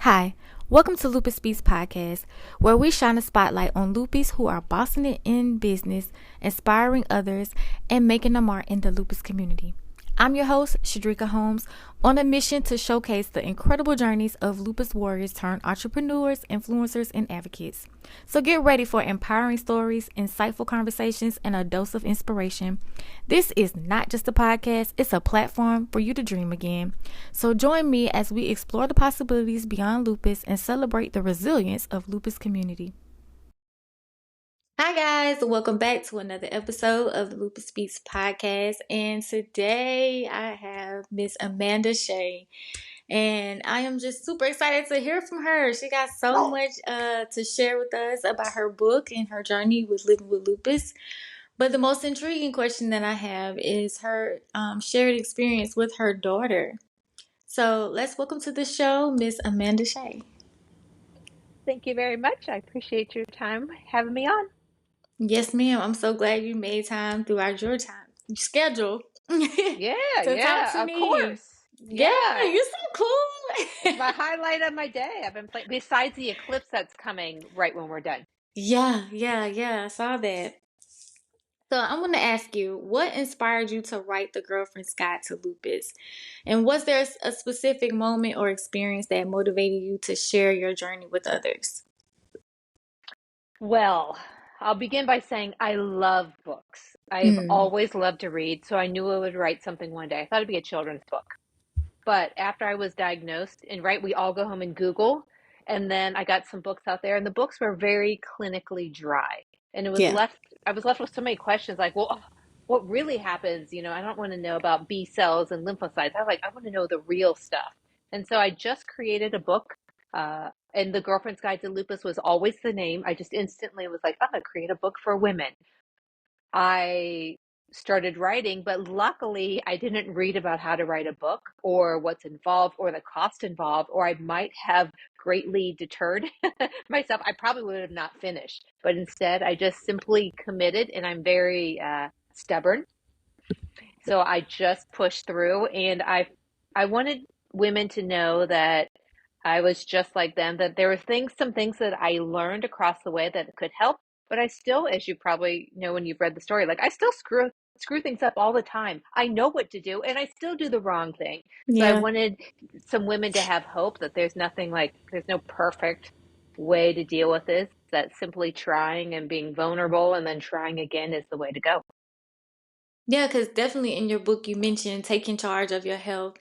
Hi, welcome to Lupus Beats podcast, where we shine a spotlight on lupus who are bossing it in business, inspiring others, and making a mark in the lupus community. I'm your host, Shedrica Holmes, on a mission to showcase the incredible journeys of lupus warriors turned entrepreneurs, influencers, and advocates. So get ready for empowering stories, insightful conversations, and a dose of inspiration. This is not just a podcast, it's a platform for you to dream again. So join me as we explore the possibilities beyond lupus and celebrate the resilience of lupus community. Hi guys, welcome back to another episode of the Lupus Beats podcast. And today I have Miss Amanda Chay, and I am just super excited to hear from her. She got so much to share with us about her book and her journey with living with lupus. But the most intriguing question that I have is her shared experience with her daughter. So let's welcome to the show, Miss Amanda Chay. Thank you very much. I appreciate your time having me on. Yes, ma'am. I'm so glad you made time throughout your time schedule to talk to Of me. course. Yeah, Yeah. you're so It's cool. my highlight of my day. I've been playing besides the eclipse that's coming right when we're done. Yeah. I saw that. So I want to ask you, what inspired you to write The Girlfriend's Guide to Lupus? And was there a specific moment or experience that motivated you to share your journey with others? Well, I'll begin by saying I love books. I've Mm, always loved to read, so I knew I would write something one day. I thought it'd be a children's book. But after I was diagnosed, and right, we all go home and Google, and then I got some books out there, and the books were very clinically dry. And yeah. I was left with so many questions like, well, what really happens? I don't want to know about B cells and lymphocytes. I want to know the real stuff. And so I just created a book, and The Girlfriend's Guide to Lupus was always the name. I just instantly was like, I'm going to create a book for women. I started writing, but luckily I didn't read about how to write a book or what's involved or the cost involved, or I might have greatly deterred myself. I probably would have not finished, but instead I just simply committed, and I'm very stubborn. So I just pushed through, and I wanted women to know that I was just like them, that there were some things that I learned across the way that could help, but I still, as you probably know when you've read the story, like I still screw things up all the time. I know what to do and I still do the wrong thing. So I Yeah. wanted some women to have hope that there's no perfect way to deal with this, that simply trying and being vulnerable and then trying again is the way to go. Yeah, because definitely in your book you mentioned taking charge of your health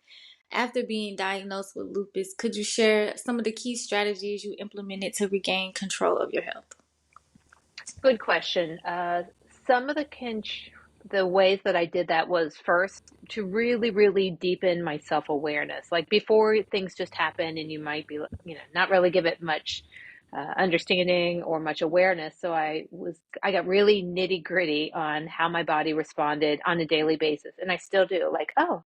after being diagnosed with lupus. Could you share some of the key strategies you implemented to regain control of your health? Good question. Some of the ways that I did that was first to really, really deepen my self-awareness. Like before things just happen and you might be, not really give it much understanding or much awareness. So I got really nitty-gritty on how my body responded on a daily basis. And I still do. Like, oh,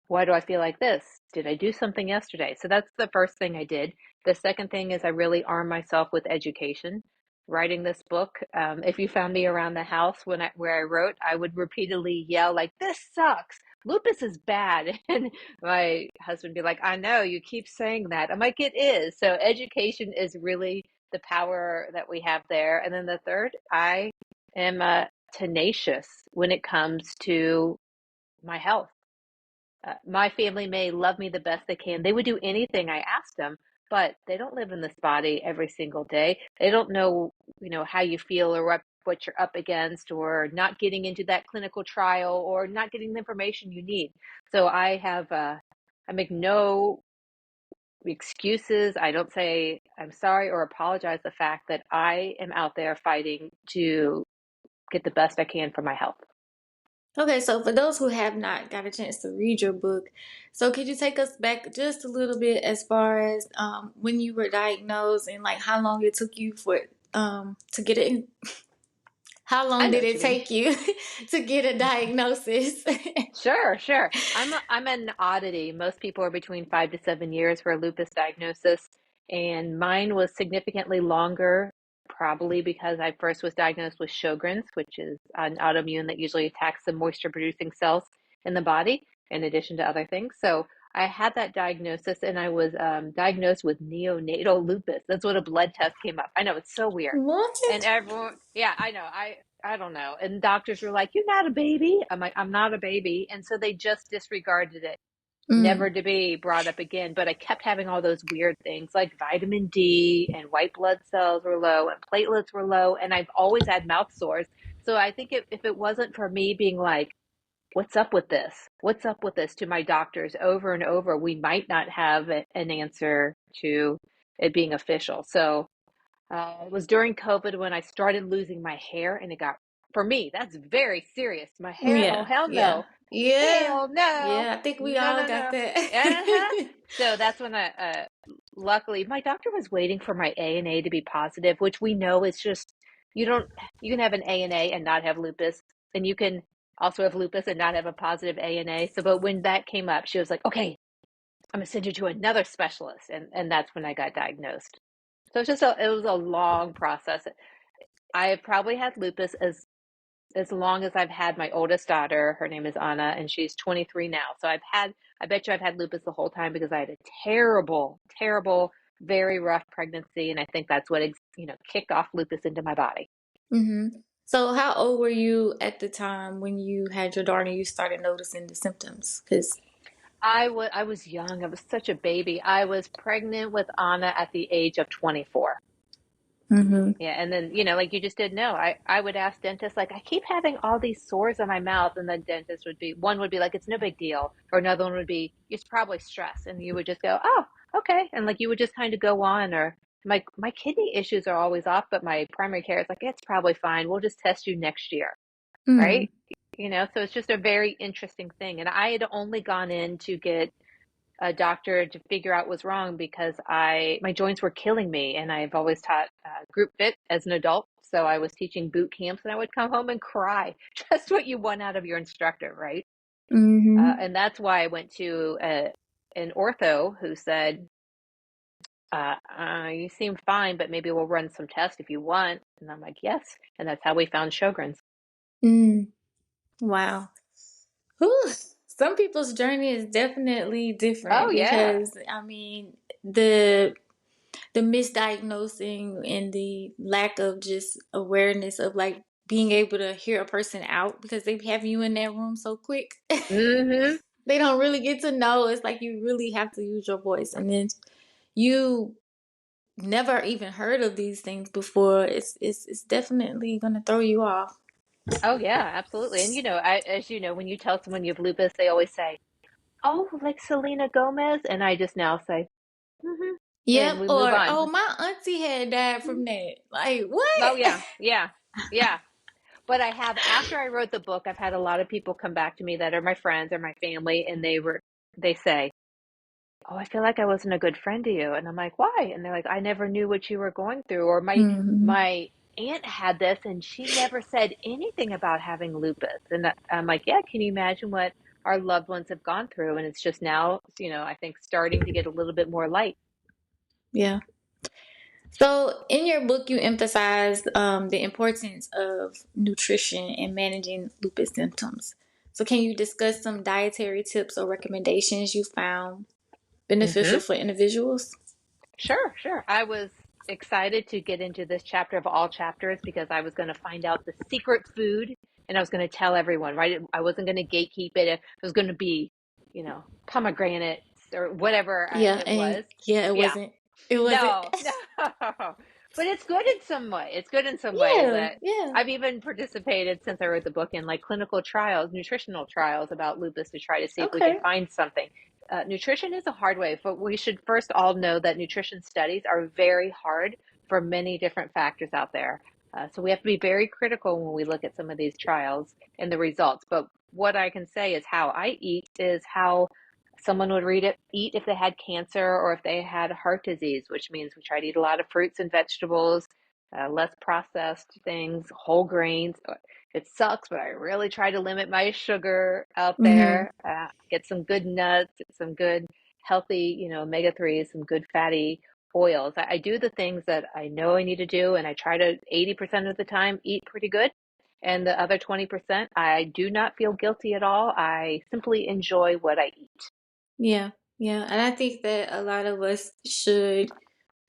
why do I feel like this? Did I do something yesterday? So that's the first thing I did. The second thing is I really armed myself with education. Writing this book, if you found me around the house where I wrote, I would repeatedly yell like, "This sucks! Lupus is bad!" And my husband would be like, "I know you keep saying that." I'm like, "It is." So education is really the power that we have there. And then the third, I am tenacious when it comes to my health. My family may love me the best they can. They would do anything I asked them, but they don't live in this body every single day. They don't know, how you feel or what you're up against, or not getting into that clinical trial, or not getting the information you need. So I make no excuses. I don't say I'm sorry or apologize the fact that I am out there fighting to get the best I can for my health. Okay, so for those who have not got a chance to read your book, so could you take us back just a little bit as far as when you were diagnosed and like how long it took you for to get it? How I long know did what it you mean. take you to get a diagnosis? Sure. I'm an oddity. Most people are between 5 to 7 years for a lupus diagnosis, and mine was significantly longer, probably because I first was diagnosed with Sjogren's, which is an autoimmune that usually attacks the moisture producing cells in the body, in addition to other things. So I had that diagnosis and I was diagnosed with neonatal lupus. That's what a blood test came up. I know it's so weird. And What? everyone, yeah, I know. I don't know. And doctors were like, "You're not a baby." I'm like, "I'm not a baby." And so they just disregarded it, Mm, never to be brought up again. But I kept having all those weird things like vitamin D and white blood cells were low and platelets were low. And I've always had mouth sores. So I think if it wasn't for me being like, what's up with this? What's up with this to my doctors over and over, we might not have an answer to it being official. So it was during COVID when I started losing my hair, and it got, for me, that's very serious. My hair, oh, yeah, hell yeah, no. yeah, Hell no. yeah. I think we No, all no, got no. Uh-huh. that. So that's when luckily, my doctor was waiting for my ANA to be positive, which we know is just, you don't, you can have an ANA and not have lupus, and you can also have lupus and not have a positive ANA. So, but when that came up, she was like, okay, I'm gonna send you to another specialist. And that's when I got diagnosed. So it was a long process. I have probably had lupus as long as I've had my oldest daughter. Her name is Anna, and she's 23 now. So I bet you I've had lupus the whole time because I had a terrible, terrible, very rough pregnancy, and I think that's what kicked off lupus into my body. hmm So, how old were you at the time when you had your daughter and you started noticing the symptoms? Because, I was young. I was such a baby. I was pregnant with Anna at the age of 24. hmm Yeah, and then, like you just didn't know. I would ask dentists, like, I keep having all these sores on my mouth, and the dentist one would be like, it's no big deal, or another one would be, it's probably stress, and you would just go, oh, okay, and like you would just kind of go on, or my kidney issues are always off, but my primary care is like, it's probably fine. We'll just test you next year, mm, right? So it's just a very interesting thing, and I had only gone in to get a doctor to figure out what was wrong because my joints were killing me, and I've always taught group fit as an adult. So I was teaching boot camps, and I would come home and cry, just what you want out of your instructor, right? hmm And that's why I went to an ortho who said, "You seem fine, but maybe we'll run some tests if you want." And I'm like, "Yes," and that's how we found Sjogren's. mm, wow. Whew. Some people's journey is definitely Oh different yeah. because, I mean, the misdiagnosing and the lack of just awareness of like being able to hear a person out because they have you in that room so quick. Mm-hmm. They don't really get to know. It's like you really have to use your voice. And then you never even heard of these things before. It's definitely gonna throw you off. Oh yeah, absolutely. And as you know, when you tell someone you have lupus, they always say, "Oh, like Selena Gomez," and I just now say, "Mm-hmm," and Yep. we move Or on. oh, my auntie had died from that. Like what? Oh yeah, yeah, yeah. But I have, after I wrote the book, I've had a lot of people come back to me that are my friends or my family, and they say, "Oh, I feel like I wasn't a good friend to you," and I'm like, "Why?" And they're like, "I never knew what you were going through," or hmm my aunt had this, and she never said anything about having lupus, and I'm like, "Yeah, can you imagine what our loved ones have gone through?" And it's just now, I think starting to get a little bit more light. Yeah. So, in your book, you emphasize the importance of nutrition in managing lupus symptoms. So, can you discuss some dietary tips or recommendations you found beneficial Hmm. for individuals? Sure, sure. I was excited to get into this chapter of all chapters because I was going to find out the secret food, and I was going to tell everyone, right? I wasn't going to gatekeep it. It was going to be, pomegranates or whatever Yeah, it and was. yeah, it Yeah. wasn't. It wasn't. No, no. But it's good in some way. It's good in some ways Yeah, that yeah. I've even participated since I wrote the book in like clinical trials, nutritional trials about lupus to try to see if we can Okay. find something. Nutrition is a hard way, but we should first all know that nutrition studies are very hard for many different factors out there. So we have to be very critical when we look at some of these trials and the results. But what I can say is how I eat is how someone would eat if they had cancer or if they had heart disease, which means we try to eat a lot of fruits and vegetables, less processed things, whole grains. It sucks, but I really try to limit my sugar out Mm-hmm. there. Get some good nuts, get some good healthy, omega 3s, some good fatty oils. I do the things that I know I need to do, and I try to 80% of the time eat pretty good. And the other 20%, I do not feel guilty at all. I simply enjoy what I eat. Yeah. Yeah, and I think that a lot of us should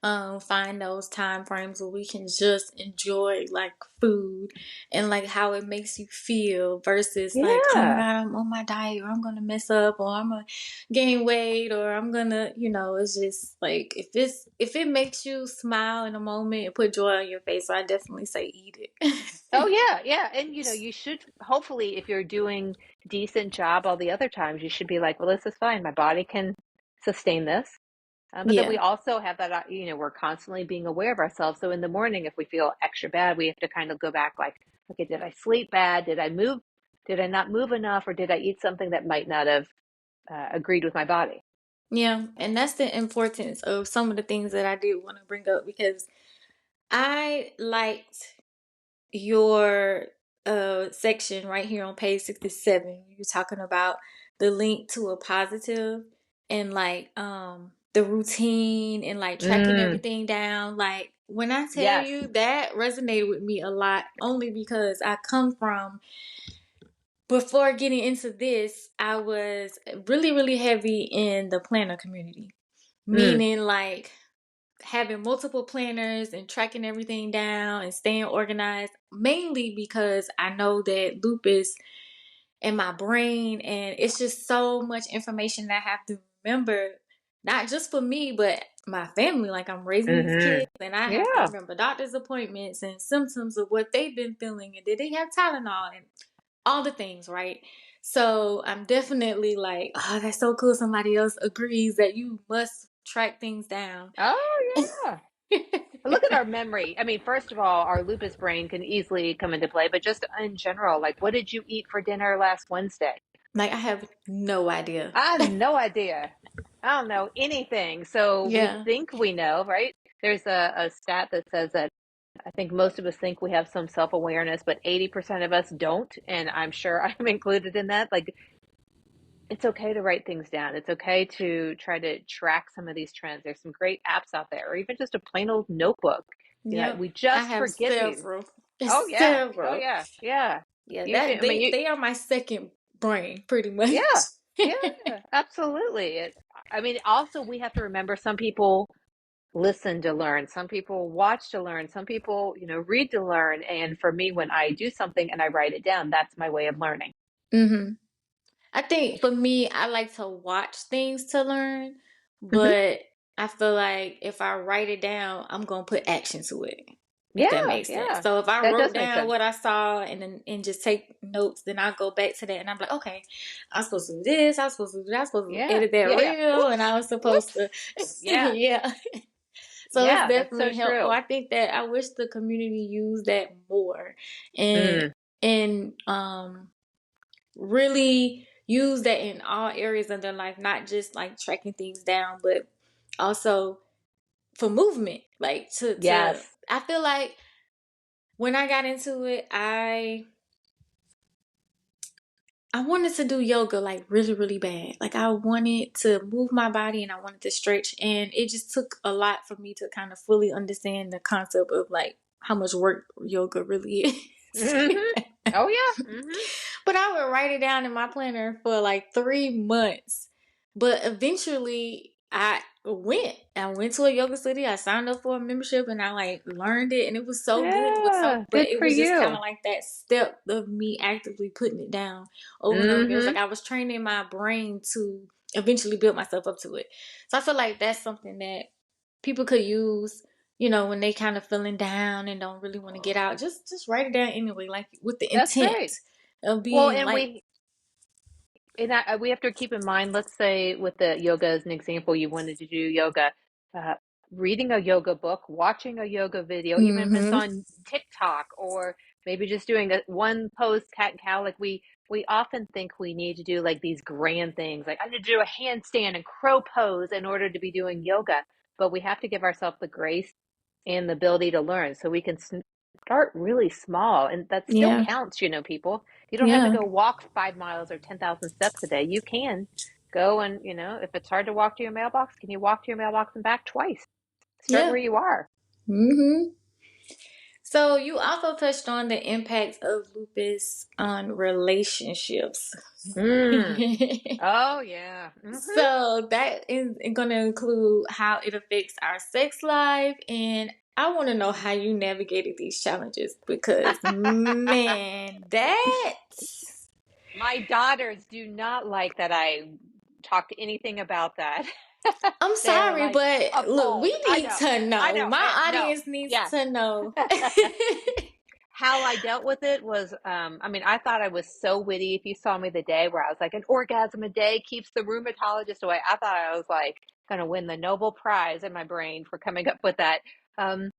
find those time frames where we can just enjoy like food and like how it makes you feel versus like, oh my Yeah. god, I'm on my diet, or I'm gonna mess up, or I'm gonna gain weight, or I'm gonna, it's just like if it makes you smile in a moment and put joy on your face, I definitely say eat Oh it. yeah, yeah. And you should hopefully if you're doing decent job all the other times, you should be like, well, this is fine. My body can sustain this. But then we Yeah. also have that, we're constantly being aware of ourselves. So in the morning, if we feel extra bad, we have to kind of go back like, okay, did I sleep bad? Did I move? Did I not move enough? Or did I eat something that might not have agreed with my body? Yeah, and that's the importance of some of the things that I did want to bring up because I liked your section right here on page 67. You're talking about the link to a positive and like the routine and like tracking Mm, everything down. Like when I tell yes. you that resonated with me a lot only because I come from before getting into this, I was really, really heavy in the planner community. Mm, Meaning like having multiple planners and tracking everything down and staying organized, mainly because I know that lupus in my brain and it's just so much information that I have to remember, not just for me, but my family. Like I'm raising these mm-hmm. kids and I have to Yeah. remember doctor's appointments and symptoms of what they've been feeling and did they have Tylenol and all the things, right? So I'm definitely like, oh, that's so cool. Somebody else agrees that you must track things down. Oh, yeah. Look at our memory. I mean, first of all, our lupus brain can easily come into play, but just in general, like, what did you eat for dinner last Wednesday? Like I have no idea. I have no idea. I don't know anything. So we Yeah. think we know, right? There's a stat that says that I think most of us think we have some self awareness, but 80% of us don't. And I'm sure I'm included in that. Like, it's okay to write things down. It's okay to try to track some of these trends. There's some great apps out there, or even just a plain old notebook. Yep. We I just have forget these. several. Oh, yeah. Oh, Several. yeah. Yeah. Yeah, You that can, I mean, they are my second brain pretty much. yeah, yeah, absolutely. I mean, also we have to remember some people listen to learn, some people watch to learn, some people, read to learn. And for me, when I do something and I write it down, that's my way of learning. hmm I think for me, I like to watch things to learn, Hmm. but I feel like if I write it down, I'm gonna put action to it. If that Yeah, makes sense. yeah, So if I that wrote does make down sense. what I saw and just take notes, then I go back to that and I'm like, okay, I'm supposed to do this, I'm supposed to do that, I'm supposed to Yeah, edit that yeah, yeah. reel, and Oops, I was supposed whoops. to, Yeah, yeah. So it's yeah, that's so definitely helpful. true. I think that I wish the community used that more and Mm, and really use that in all areas of their life, not just like tracking things down, but also for movement. Like to yes. I feel like when I got into it, I wanted to do yoga like really, really bad. Like I wanted to move my body and I wanted to stretch. And it just took a lot for me to kind of fully understand the concept of like how much work yoga really is. Hmm. Oh, yeah. Hmm. But I would write it down in my planner for like 3 months. But eventually I went to a yoga studio. I signed up for a membership and I like learned it and it was so good. It was so, Yeah, but good it for was just kind you. of like that step of me actively putting it down over and over again. It was Hmm. like I was training my brain to eventually build myself up to it. So I feel like that's something that people could use, when they kind of feeling down and don't really want to get out. Just write it down anyway, like with the That's intent great. of Well, being and like, we have to keep in mind, let's say with the yoga as an example, you wanted to do yoga, uh, reading a yoga book, watching a yoga video, even if it's mm-hmm, on TikTok, or maybe just doing a one pose cat and cow. Like we often think we need to do like these grand things, like I need to do a handstand and crow pose in order to be doing yoga. But we have to give ourselves the grace and the ability to learn, so we can start really small, and that still yeah, counts, people. You don't have to yeah, go walk 5 miles or 10,000 steps a day. You can go and, if it's hard to walk to your mailbox, can you walk to your mailbox and back twice? Start yeah, where you are. mm-hmm. So you also touched on the impact of lupus on relationships. Mm. Oh, yeah. So that is going to include how it affects our sex life. And I want to know how you navigated these challenges because, man, that. My daughters do not like that I talk anything about that. I'm They're sorry, like but look, we appalled. I need know. to I know. know. My No. audience needs Yes. to know. How I dealt with it was, I mean, I thought I was so witty. If you saw me the day where I was like, an orgasm a day keeps the rheumatologist away, I thought I was like going to win the Nobel Prize in my brain for coming up with that. Um,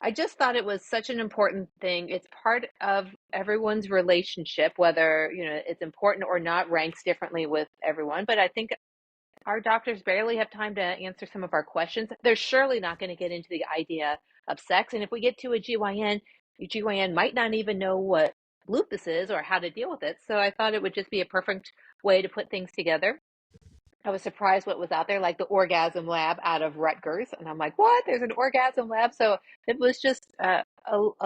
I just thought it was such an important thing. It's part of everyone's relationship, whether, it's important or not, ranks differently with everyone. But I think our doctors barely have time to answer some of our questions. They're surely not going to get into the idea of sex. And if we get to a GYN, the GYN might not even know what lupus is or how to deal with it. So I thought it would just be a perfect way to put things together. I was surprised what was out there, like the orgasm lab out of Rutgers. And I'm like, what? There's an orgasm lab. So it was just a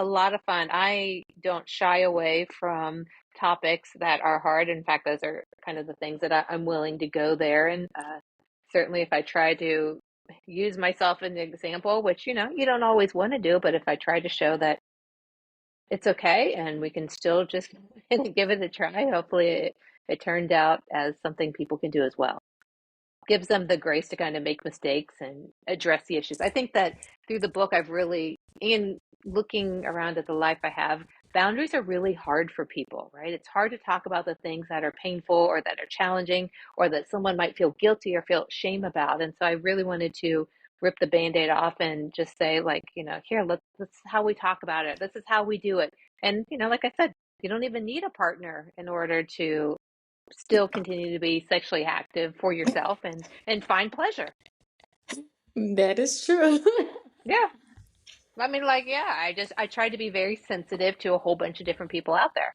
lot of fun. I don't shy away from topics that are hard. In fact, those are kind of the things that I'm willing to go there. And certainly if I try to use myself as an example, which, you don't always want to do, but if I try to show that it's okay and we can still just give it a try, hopefully it turned out as something people can do as well. Gives them the grace to kind of make mistakes and address the issues. I think that through the book, I've really, in looking around at the life I have, boundaries are really hard for people, right? It's hard to talk about the things that are painful or that are challenging or that someone might feel guilty or feel shame about. And so I really wanted to rip the band-aid off and just say, like, here, this is how we talk about it. This is how we do it. And, like I said, you don't even need a partner in order to still continue to be sexually active for yourself and find pleasure. That is true. Yeah. I mean, like, yeah, I try to be very sensitive to a whole bunch of different people out there.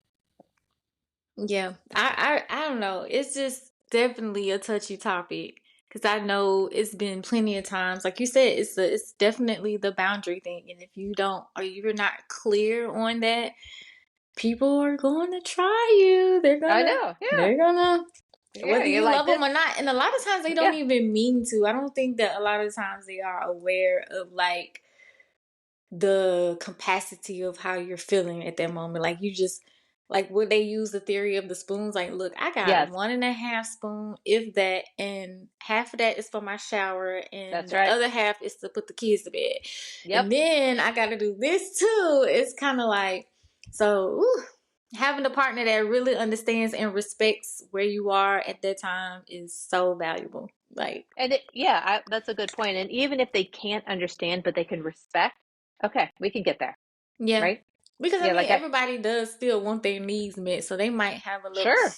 Yeah, I don't know. It's just definitely a touchy topic because I know it's been plenty of times, like you said, it's definitely the boundary thing, and if you don't or you're not clear on that, people are going to try you. I know. Yeah. They're gonna Yeah. whether You're you like love this. them or not, and a lot of times they don't Yeah. even mean to. I don't think that a lot of times they are aware of like the capacity of how you're feeling at that moment. Like you just like would they use the theory of the spoons? Like, look, I got Yes. 1.5 spoon, if that, and half of that is for my shower, and That's the right. other half is to put the kids to bed. Yep. And then I got to do this too. It's kind of like so. Ooh, having a partner that really understands and respects where you are at that time is so valuable. Like, And yeah, that's a good point. And even if they can't understand, but they can respect, okay, we can get there. yeah. Right. Because I Yeah. mean, Like everybody does still want their needs met, so they might have a little sure.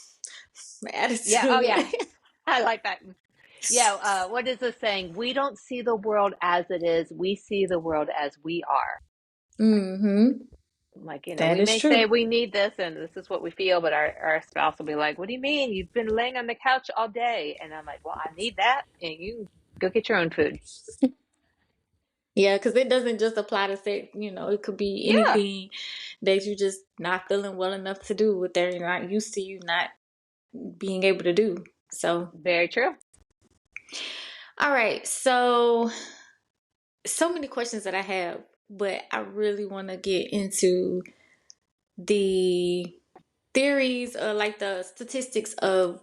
Yeah. Oh, attitude. yeah. I like that. Yeah. What is the saying? We don't see the world as it is. We see the world as we are. Mm-hmm. Like, That we is may say true. we need this and this is what we feel, but our spouse will be like, what do you mean? You've been laying on the couch all day. And I'm like, well, I need that. And you go get your own food. Yeah, because it doesn't just apply to sex. It could be Yeah, anything that you just not feeling well enough to do with they're not used to you not being able to do. So, very true. all right. So many questions that I have, but I really want to get into the theories or like the statistics of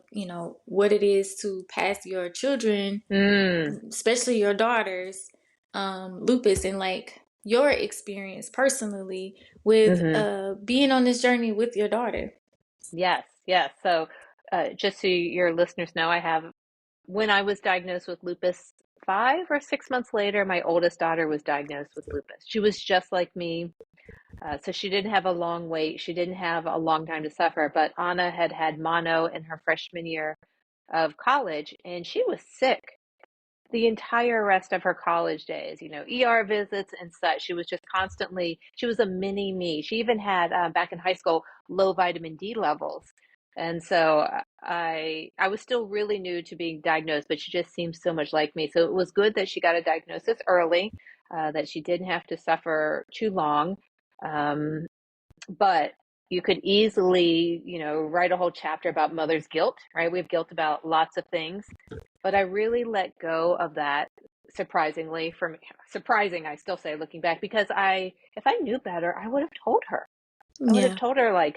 what it is to pass your children, Mm, especially your daughters, lupus, and like your experience personally with hmm. being on this journey with your daughter. Yes, yes. So, just so your listeners know, when I was diagnosed with lupus, 5 or 6 months later, my oldest daughter was diagnosed with lupus. She was just like me. So she didn't have a long wait. She didn't have a long time to suffer. But Anna had had mono in her freshman year of college, and she was sick the entire rest of her college days, ER visits and such. She was a mini me. She even had, back in high school, low vitamin D levels. And so I was still really new to being diagnosed, but she just seemed so much like me. So it was good that she got a diagnosis early, that she didn't have to suffer too long. But you could easily, write a whole chapter about mother's guilt, right? We have guilt about lots of things, but I really let go of that surprisingly. For me, surprising, I still say looking back, because if I knew better, I would have told her. I would have Yeah. told her, like,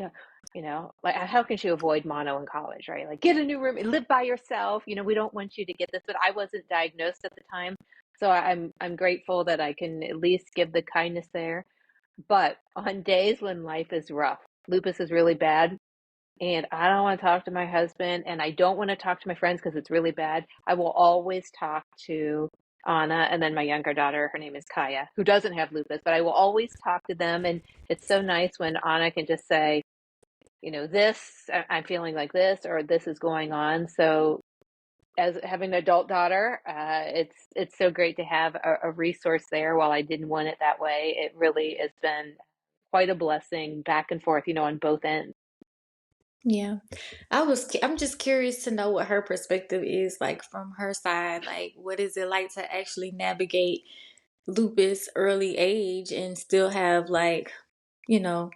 like, how can she avoid mono in college, right? Like, get a new room, live by yourself. We don't want you to get this, but I wasn't diagnosed at the time. So I'm grateful that I can at least give the kindness there. But on days when life is rough, lupus is really bad, and I don't want to talk to my husband, and I don't want to talk to my friends because it's really bad, I will always talk to Anna, and then my younger daughter, her name is Kaya, who doesn't have lupus, but I will always talk to them. And it's so nice when Anna can just say, I'm feeling like this, or this is going on. So as having an adult daughter, it's so great to have a resource there. While I didn't want it that way, it really has been quite a blessing back and forth, on both ends. Yeah. I'm just curious to know what her perspective is like from her side. Like, what is it like to actually navigate lupus early age and still have you know,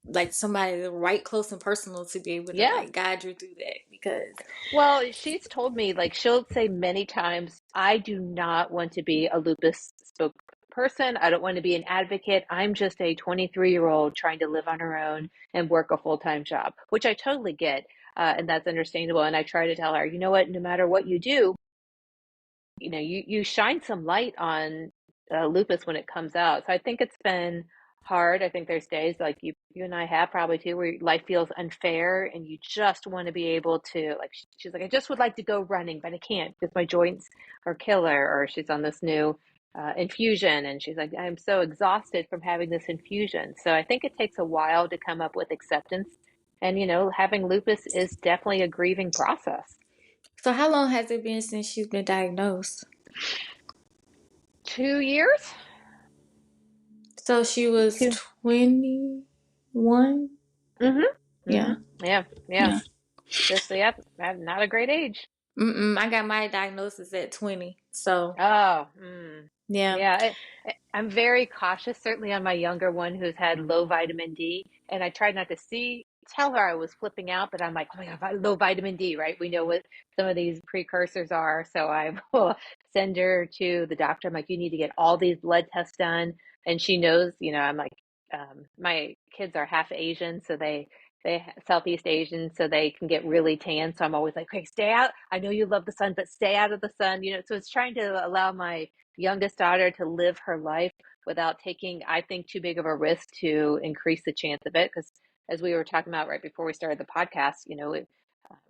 like somebody right close and personal to be able to Yeah. like guide you through that because Well, she's told me, like, she'll say many times, I do not want to be a lupus spokesperson. I don't want to be an advocate. I'm just a 23-year-old trying to live on her own and work a full-time job, which I totally get. And that's understandable. And I try to tell her, you know what, no matter what you do, you shine some light on lupus when it comes out. So I think it's been hard. I think there's days like you and I have probably too, where life feels unfair and you just want to be able to, like, she's like, I just would like to go running, but I can't because my joints are killer. Or she's on this new infusion, and she's like, I'm so exhausted from having this infusion. So I think it takes a while to come up with acceptance. And, having lupus is definitely a grieving process. so how long has it been since she's been diagnosed? 2 years? So she was Two. 21? Mm-hmm. Yeah. Mm-hmm. Yeah. Yeah. Yeah. Just, yeah, not a great age. I got my diagnosis at 20. So, Oh, yeah. yeah. I'm very cautious, certainly on my younger one who's had low vitamin D. And I tried not to tell her I was flipping out, but I'm like, oh my God, low vitamin D, right? We know what some of these precursors are. So I will send her to the doctor. I'm like, you need to get all these blood tests done. And she knows, I'm like, my kids are half Asian, so they Southeast Asian, so they can get really tan. So I'm always like, okay, stay out. I know you love the sun, but stay out of the sun. So it's trying to allow my youngest daughter to live her life without taking, I think, too big of a risk to increase the chance of it. Because as we were talking about right before we started the podcast,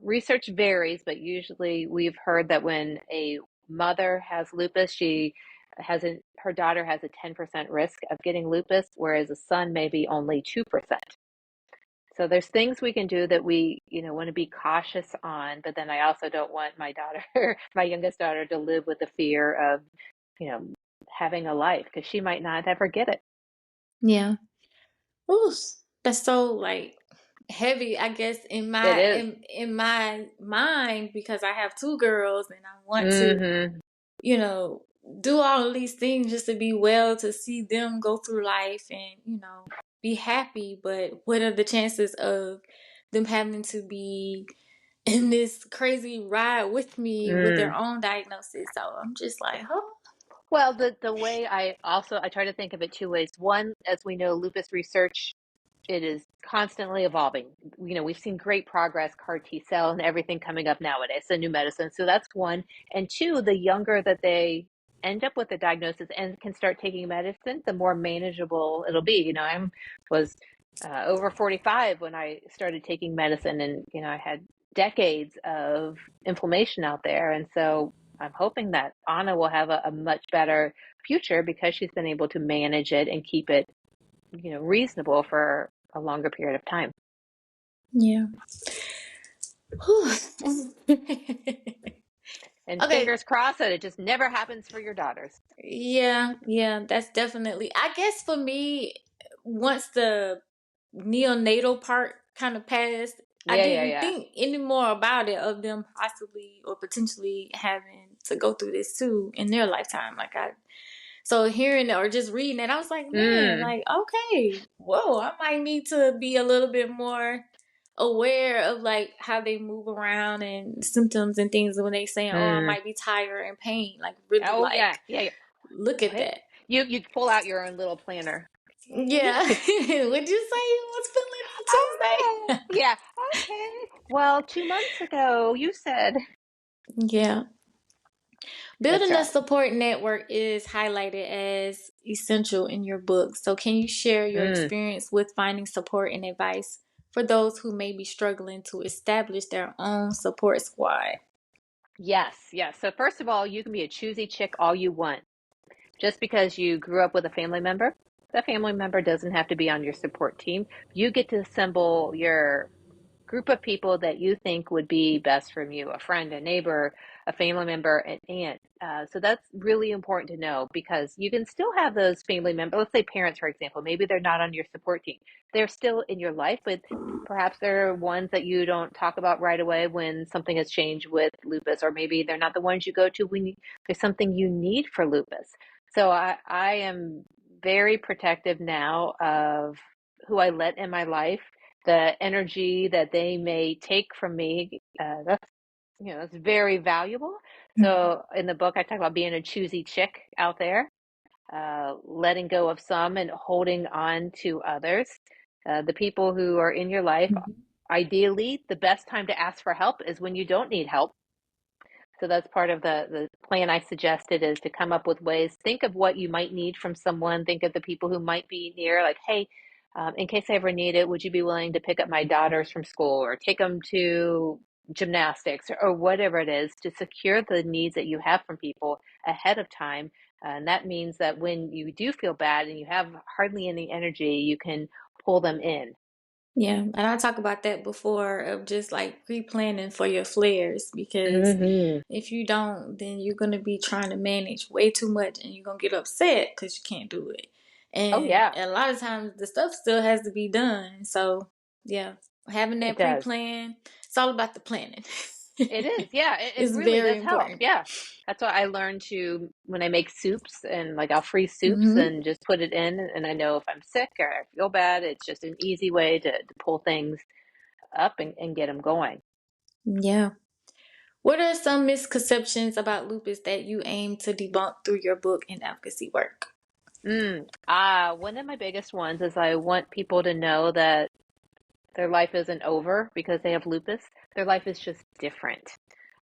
research varies, but usually we've heard that when a mother has lupus, her daughter has a 10% risk of getting lupus, whereas a son may be only 2%. So there's things we can do that we, want to be cautious on, but then I also don't want my daughter, my youngest daughter, to live with the fear of, you know, having a life, because she might not ever get it. Yeah. Ooh, that's so like heavy, I guess, It is. in my mind because I have two girls and I want to, Mm-hmm. you know, do all of these things just to be well, to see them go through life and, be happy. But what are the chances of them having to be in this crazy ride with me with their Mm. own diagnosis? So I'm just like, huh? Well, the way I try to think of it two ways. One, as we know, lupus research, it is constantly evolving. We've seen great progress, CAR T cell and everything coming up nowadays, so new medicine. So that's one. And two, the younger that they end up with the diagnosis and can start taking medicine, the more manageable it'll be. I was over 45 when I started taking medicine, and I had decades of inflammation out there, and so I'm hoping that Anna will have a much better future because she's been able to manage it and keep it reasonable for a longer period of time. Yeah. And Okay. fingers crossed that it just never happens for your daughters. Yeah, that's definitely. I guess for me, once the neonatal part kind of passed, I Yeah, yeah, didn't yeah. think any more about it of them possibly or potentially having to go through this too in their lifetime. Like So hearing it or just reading it, I was like, man, Mm, like, okay, whoa, I might need to be a little bit more aware of like how they move around and symptoms and things when they saying, oh, I mm. might be tired and pain. Like really Oh yeah, like yeah, yeah. look at Hey, that. you pull out your own little planner. Yeah. Would you say you was feeling Oh, on Tuesday? yeah. Okay. Well, 2 months ago, you said. Yeah. That's Building a right. support network is highlighted as essential in your book. So, can you share your Mm, experience with finding support and advice for those who may be struggling to establish their own support squad? yes, yes. So first of all, you can be a choosy chick all you want. Just because you grew up with a family member, that family member doesn't have to be on your support team. You get to assemble your group of people that you think would be best from you, a friend, a neighbor, a family member, an aunt. So that's really important to know because you can still have those family members. Let's say parents, for example, maybe they're not on your support team. They're still in your life, but perhaps they're ones that you don't talk about right away when something has changed with lupus, or maybe they're not the ones you go to when there's something you need for lupus. So I am very protective now of who I let in my life, the energy that they may take from me. That's very valuable. Mhm. So in the book, I talk about being a choosy chick out there, letting go of some and holding on to others. The people who are in your life, Mhm. ideally, the best time to ask for help is when you don't need help. So that's part of the plan I suggested, is to come up with ways. Think of what you might need from someone. Think of the people who might be near, like, hey, in case I ever need it, would you be willing to pick up my daughters from school or take them to gymnastics, or whatever it is, to secure the needs that you have from people ahead of time. And that means that when you do feel bad and you have hardly any energy, you can pull them in. Yeah, and I talk about that before of just like pre-planning for your flares because Hmm. if you don't, then you're gonna be trying to manage way too much and you're gonna get upset because you can't do it. Oh, And yeah, a lot of times the stuff still has to be done. So yeah, having it that does. pre-plan, it's all about the planning. It is, yeah, it It's really very does help. important. Yeah. That's why I learned to, when I make soups, and like I'll freeze soups Hmm. and just put it in, and I know if I'm sick or I feel bad, it's just an easy way to pull things up and get them going. Yeah. What are some misconceptions about lupus that you aim to debunk through your book and advocacy work? One of my biggest ones is I want people to know that their life isn't over because they have lupus. Their life is just different,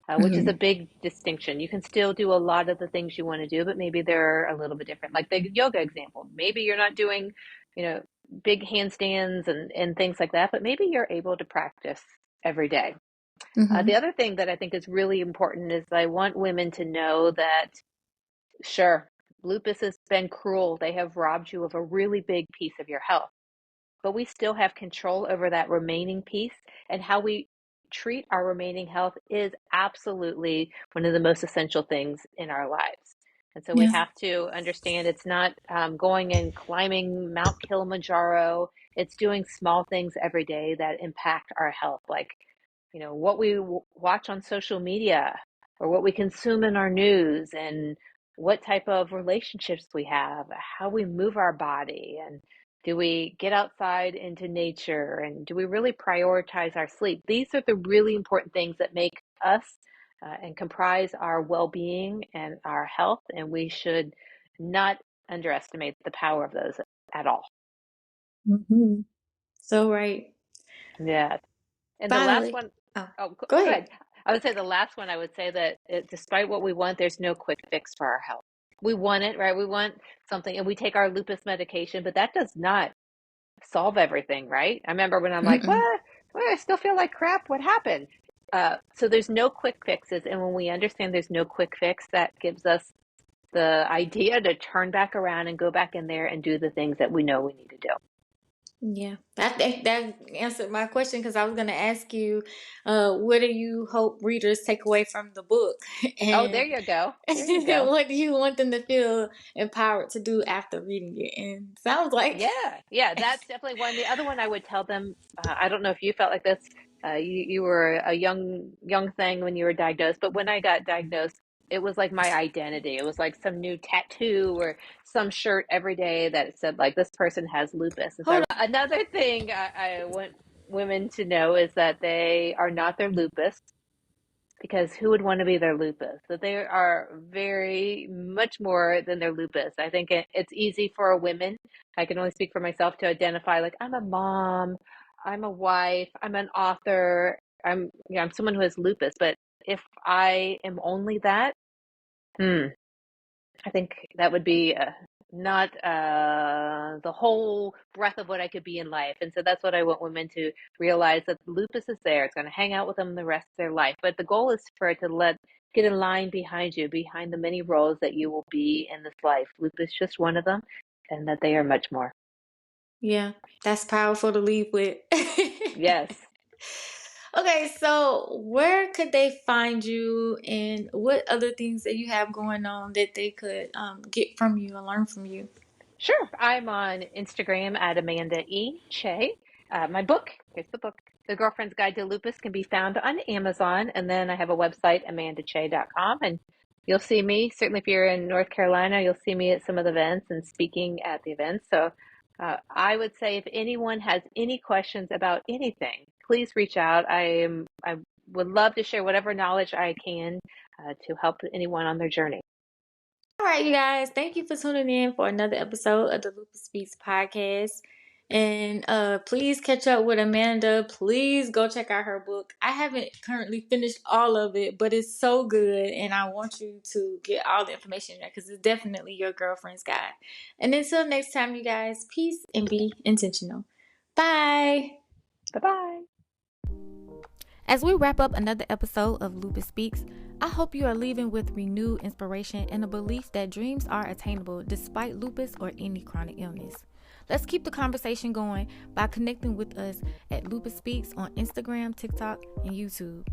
which is a Hmm. big distinction. You can still do a lot of the things you want to do, but maybe they're a little bit different. Like the yoga example, maybe you're not doing, you know, big handstands and things like that, but maybe you're able to practice every day. The Hmm. other thing that I think is really important is I want women to know that, sure, lupus has been cruel. They have robbed you of a really big piece of your health, but we still have control over that remaining piece, and how we treat our remaining health is absolutely one of the most essential things in our lives. And so we Yeah. have to understand it's not going and climbing Mount Kilimanjaro. It's doing small things every day that impact our health, like, what we watch on social media, or what we consume in our news, and what type of relationships we have, how we move our body, and do we get outside into nature, and do we really prioritize our sleep? These are the really important things that make us and comprise our well-being and our health, and we should not underestimate the power of those at all. Hmm. So right. Yeah. And the last Finally. one, Oh, oh, go go ahead. ahead. I would say the last one, I would say that despite what we want, there's no quick fix for our health. We want it, right? We want something, and we take our lupus medication, but that does not solve everything, right? I remember when I'm like, Mm-mm. what? Well, I still feel like crap. What happened? So there's no quick fixes. And when we understand there's no quick fix, that gives us the idea to turn back around and go back in there and do the things that we know we need to do. Yeah, that answered my question because I was going to ask you, what do you hope readers take away from the book, Oh, there and you go. There you go. what do you want them to feel empowered to do after reading it? And sounds like, Yeah, yeah, that's definitely one. The other one I would tell them, I don't know if you felt like this. You were a young thing when you were diagnosed, but when I got diagnosed, it was like my identity. It was like some new tattoo or some shirt every day that said like this person has lupus. And so Hold another thing I want women to know is that they are not their lupus, because who would want to be their lupus? That they are very much more than their lupus. I think it's easy for women. I can only speak for myself to identify like I'm a mom, I'm a wife, I'm an author, I'm someone who has lupus. But if I am only that, hmm, I think that would be not the whole breadth of what I could be in life. And so that's what I want women to realize, that lupus is there. It's going to hang out with them the rest of their life. But the goal is for it to get in line behind you, behind the many roles that you will be in this life. Lupus is just one of them, and that they are much more. Yeah, that's powerful to leave with. Yes. Okay, so where could they find you, and what other things that you have going on that they could get from you and learn from you? Sure. I'm on Instagram at Amanda Chay. My book, here's the book, The Girlfriend's Guide to Lupus, can be found on Amazon. And then I have a website, amandachay.com. And you'll see me, certainly if you're in North Carolina, you'll see me at some of the events and speaking at the events. So I would say if anyone has any questions about anything, please reach out. I would love to share whatever knowledge I can to help anyone on their journey. All right, you guys, thank you for tuning in for another episode of the Lupus Beats podcast. And please catch up with Amanda. Please go check out her book. I haven't currently finished all of it, but it's so good. And I want you to get all the information there because it's definitely your girlfriend's guide. And until next time, you guys, peace and be intentional. Bye. Bye-bye. As we wrap up another episode of Lupus Speaks, I hope you are leaving with renewed inspiration and a belief that dreams are attainable despite lupus or any chronic illness. Let's keep the conversation going by connecting with us at Lupus Speaks on Instagram, TikTok, and YouTube.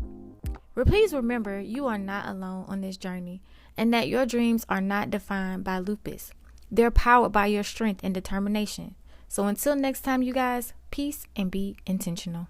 Please remember you are not alone on this journey and that your dreams are not defined by lupus. They're powered by your strength and determination. So until next time, you guys, peace and be intentional.